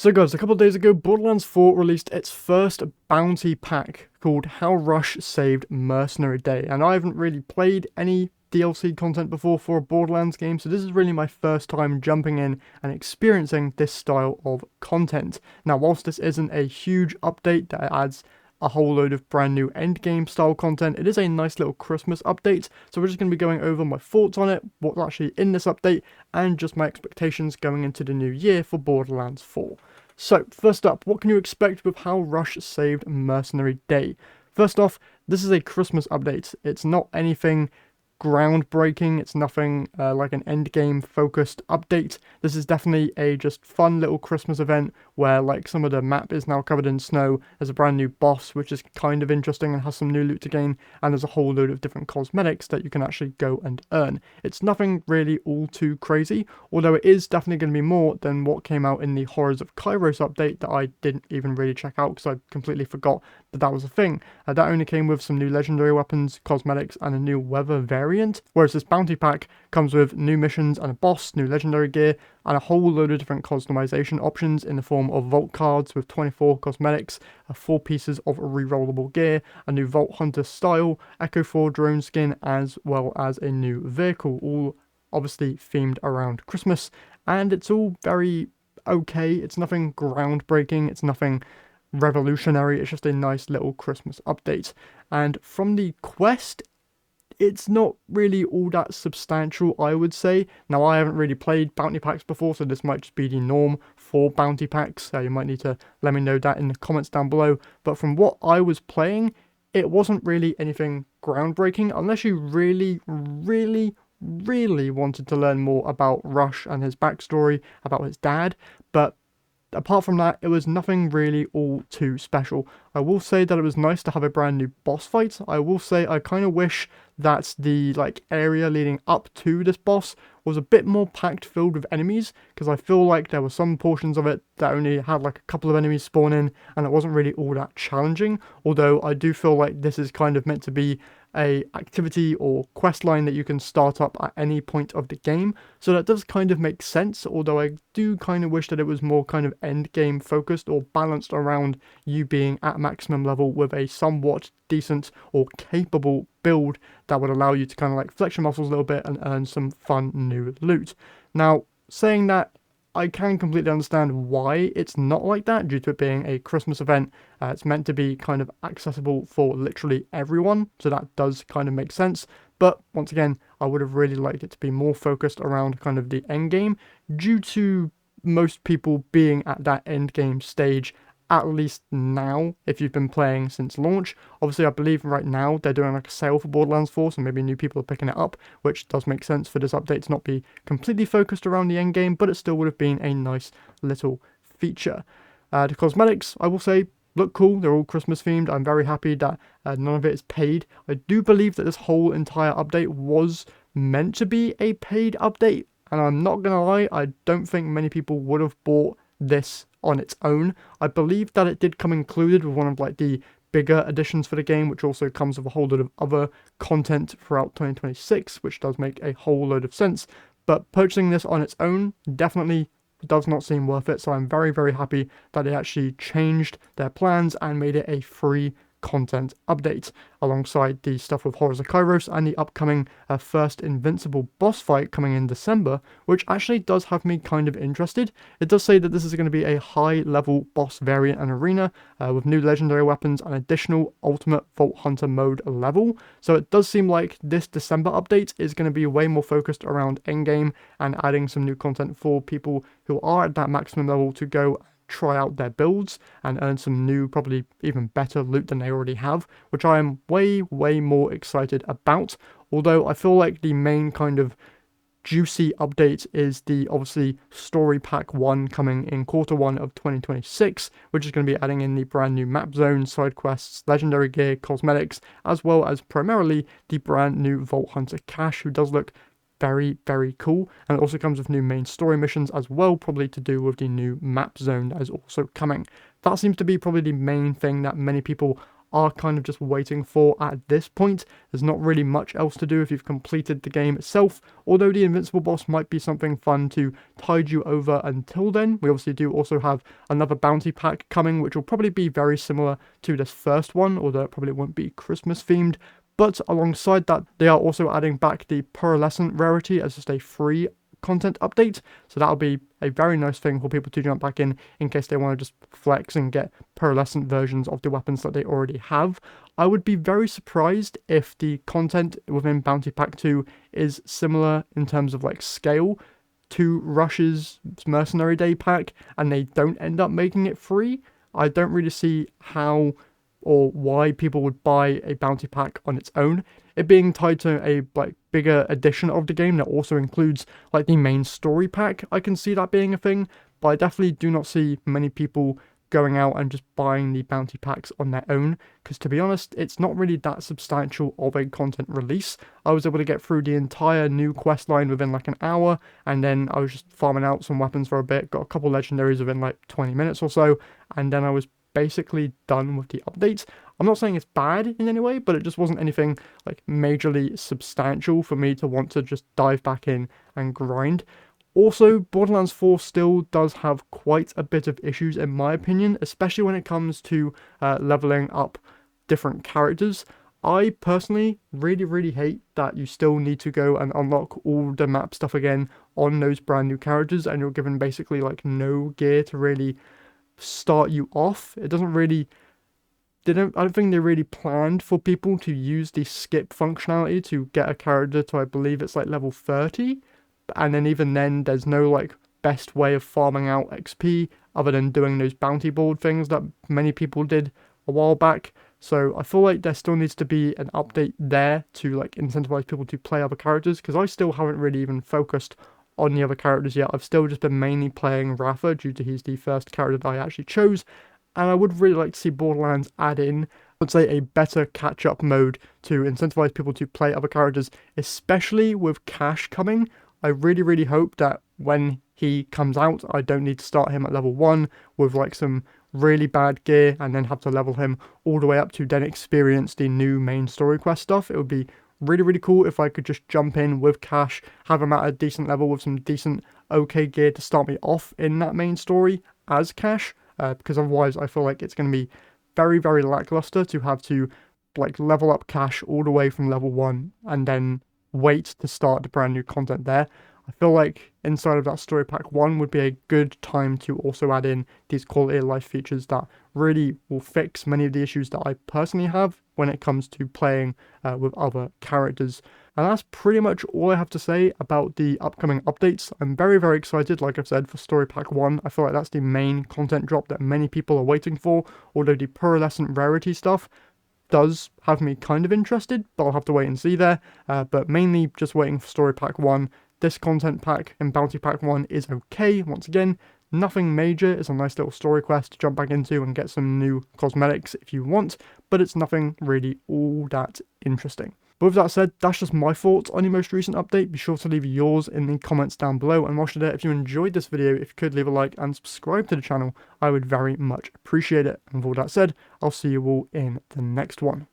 So guys, a couple of days ago, Borderlands 4 released its first bounty pack called How Rush Saved Mercenary Day, and I haven't really played any DLC content before for a Borderlands game, so this is really my first time jumping in and experiencing this style of content. Now, whilst this isn't a huge update that adds a whole load of brand new endgame style content, it is a nice little Christmas update, so we're just going to be going over my thoughts on it, what's actually in this update, and just my expectations going into the new year for Borderlands 4. So, first up, what can you expect with How Rush Saved Mercenary Day? First off, this is a Christmas update. It's not anything groundbreaking. It's nothing like an endgame focused update. This is definitely a just fun little Christmas event where like some of the map is now covered in snow. There's a brand new boss which is kind of interesting and has some new loot to gain, and there's a whole load of different cosmetics that you can actually go and earn. It's nothing really all too crazy, although it is definitely going to be more than what came out in the Horrors of Kairos update that I didn't even really check out because I completely forgot that was a thing. That only came with some new legendary weapons, cosmetics, and a new weather variant, whereas this bounty pack comes with new missions and a boss, new legendary gear, and a whole load of different customization options in the form of vault cards with 24 cosmetics, 4 pieces of rerollable gear, a new Vault Hunter style, Echo 4 drone skin, as well as a new vehicle, all obviously themed around Christmas, and it's all very okay. It's nothing groundbreaking, it's nothing revolutionary, it's just a nice little Christmas update. And from the quest, it's not really all that substantial, I would say. Now, I haven't really played bounty packs before, so this might just be the norm for bounty packs. You might need to let me know that in the comments down below. But from what I was playing, it wasn't really anything groundbreaking, unless you really wanted to learn more about Rush and his backstory, about his dad. But apart from that, it was nothing really all too special. I will say that it was nice to have a brand new boss fight. I will say I kind of wish that the area leading up to this boss was a bit more packed filled with enemies, because I feel like there were some portions of it that only had like a couple of enemies spawn in and it wasn't really all that challenging, although I do feel like this is kind of meant to be a activity or quest line that you can start up at any point of the game, so that does kind of make sense, although I do kind of wish that it was more kind of end game focused or balanced around you being at maximum level with a somewhat decent or capable build that would allow you to kind of like flex your muscles a little bit and earn some fun new loot. Now, saying that, I can completely understand why it's not like that due to it being a Christmas event. It's meant to be kind of accessible for literally everyone, so that does kind of make sense. But once again, I would have really liked it to be more focused around kind of the end game, due to most people being at that end game stage, at least now, if you've been playing since launch. Obviously, I believe right now they're doing like a sale for Borderlands 4, so maybe new people are picking it up, which does make sense for this update to not be completely focused around the end game, but it still would have been a nice little feature. The cosmetics, I will say, look cool. They're all Christmas themed. I'm very happy that none of it is paid. I do believe that this whole entire update was meant to be a paid update, and I'm not gonna lie, I don't think many people would have bought this on its own. I believe that it did come included with one of like the bigger additions for the game, which also comes with a whole load of other content throughout 2026, which does make a whole load of sense. But purchasing this on its own definitely does not seem worth it, so I'm very happy that they actually changed their plans and made it a free content update, alongside the stuff with Horrors of Kairos and the upcoming first Invincible boss fight coming in December, which actually does have me kind of interested. It does say that this is going to be a high level boss variant and arena with new legendary weapons and additional ultimate Vault Hunter mode level, so it does seem like this December update is going to be way more focused around endgame and adding some new content for people who are at that maximum level to go try out their builds and earn some new, probably even better loot than they already have, which I am way more excited about. Although I feel like the main kind of juicy update is the obviously story pack 1 coming in Q1 of 2026, which is going to be adding in the brand new map zones, side quests, legendary gear, cosmetics, as well as primarily the brand new Vault Hunter Cash, who does look very cool, and it also comes with new main story missions as well, probably to do with the new map zone that is also coming. That seems to be probably the main thing that many people are kind of just waiting for at this point. There's not really much else to do if you've completed the game itself, although the Invincible boss might be something fun to tide you over until then. We obviously do also have another bounty pack coming, which will probably be very similar to this first one, although it probably won't be Christmas themed. But alongside that, they are also adding back the pearlescent rarity as just a free content update, so that'll be a very nice thing for people to jump back in case they want to just flex and get pearlescent versions of the weapons that they already have. I would be very surprised if the content within Bounty Pack 2 is similar in terms of like scale to Rush's Mercenary Day pack and they don't end up making it free. I don't really see how or why people would buy a bounty pack on its own. It being tied to a like bigger edition of the game that also includes like the main story pack, I can see that being a thing, but I definitely do not see many people going out and just buying the bounty packs on their own, because to be honest, it's not really that substantial of a content release. I was able to get through the entire new quest line within like an hour, and then I was just farming out some weapons for a bit, got a couple legendaries within like 20 minutes or so, and then I was basically done with the updates. I'm not saying it's bad in any way, but it just wasn't anything like majorly substantial for me to want to just dive back in and grind. Also, Borderlands 4 still does have quite a bit of issues in my opinion, especially when it comes to leveling up different characters. I personally really hate that you still need to go and unlock all the map stuff again on those brand new characters, and you're given basically like no gear to really start you off. It doesn't really, I don't think they really planned for people to use the skip functionality to get a character to, I believe it's like level 30, and then even then there's no like best way of farming out XP other than doing those bounty board things that many people did a while back. So I feel like there still needs to be an update there to like incentivize people to play other characters, because I still haven't really even focused on the other characters yet. I've still just been mainly playing Rafa due to he's the first character that I actually chose, and I would really like to see Borderlands add in, let's say, a better catch-up mode to incentivize people to play other characters, especially with Cash coming. I really hope that when he comes out, I don't need to start him at level 1 with like some really bad gear and then have to level him all the way up to then experience the new main story quest stuff. It would be really cool if I could just jump in with Cash, have him at a decent level with some decent okay gear to start me off in that main story as Cash, because otherwise I feel like it's going to be very lackluster to have to like level up Cash all the way from level 1 and then wait to start the brand new content there. I feel like inside of that story pack 1 would be a good time to also add in these quality of life features that really will fix many of the issues that I personally have when it comes to playing with other characters. And that's pretty much all I have to say about the upcoming updates. I'm very excited, like I've said, for Story Pack 1. I feel like that's the main content drop that many people are waiting for, although the pearlescent rarity stuff does have me kind of interested, but I'll have to wait and see there. But mainly just waiting for Story Pack 1. This content pack and Bounty Pack 1 is okay. Once again, nothing major. It's a nice little story quest to jump back into and get some new cosmetics if you want, but it's nothing really all that interesting. But with that said, that's just my thoughts on the most recent update. Be sure to leave yours in the comments down below, and whilst you're there, if you enjoyed this video, if you could leave a like and subscribe to the channel, I would very much appreciate it. And with all that said, I'll see you all in the next one.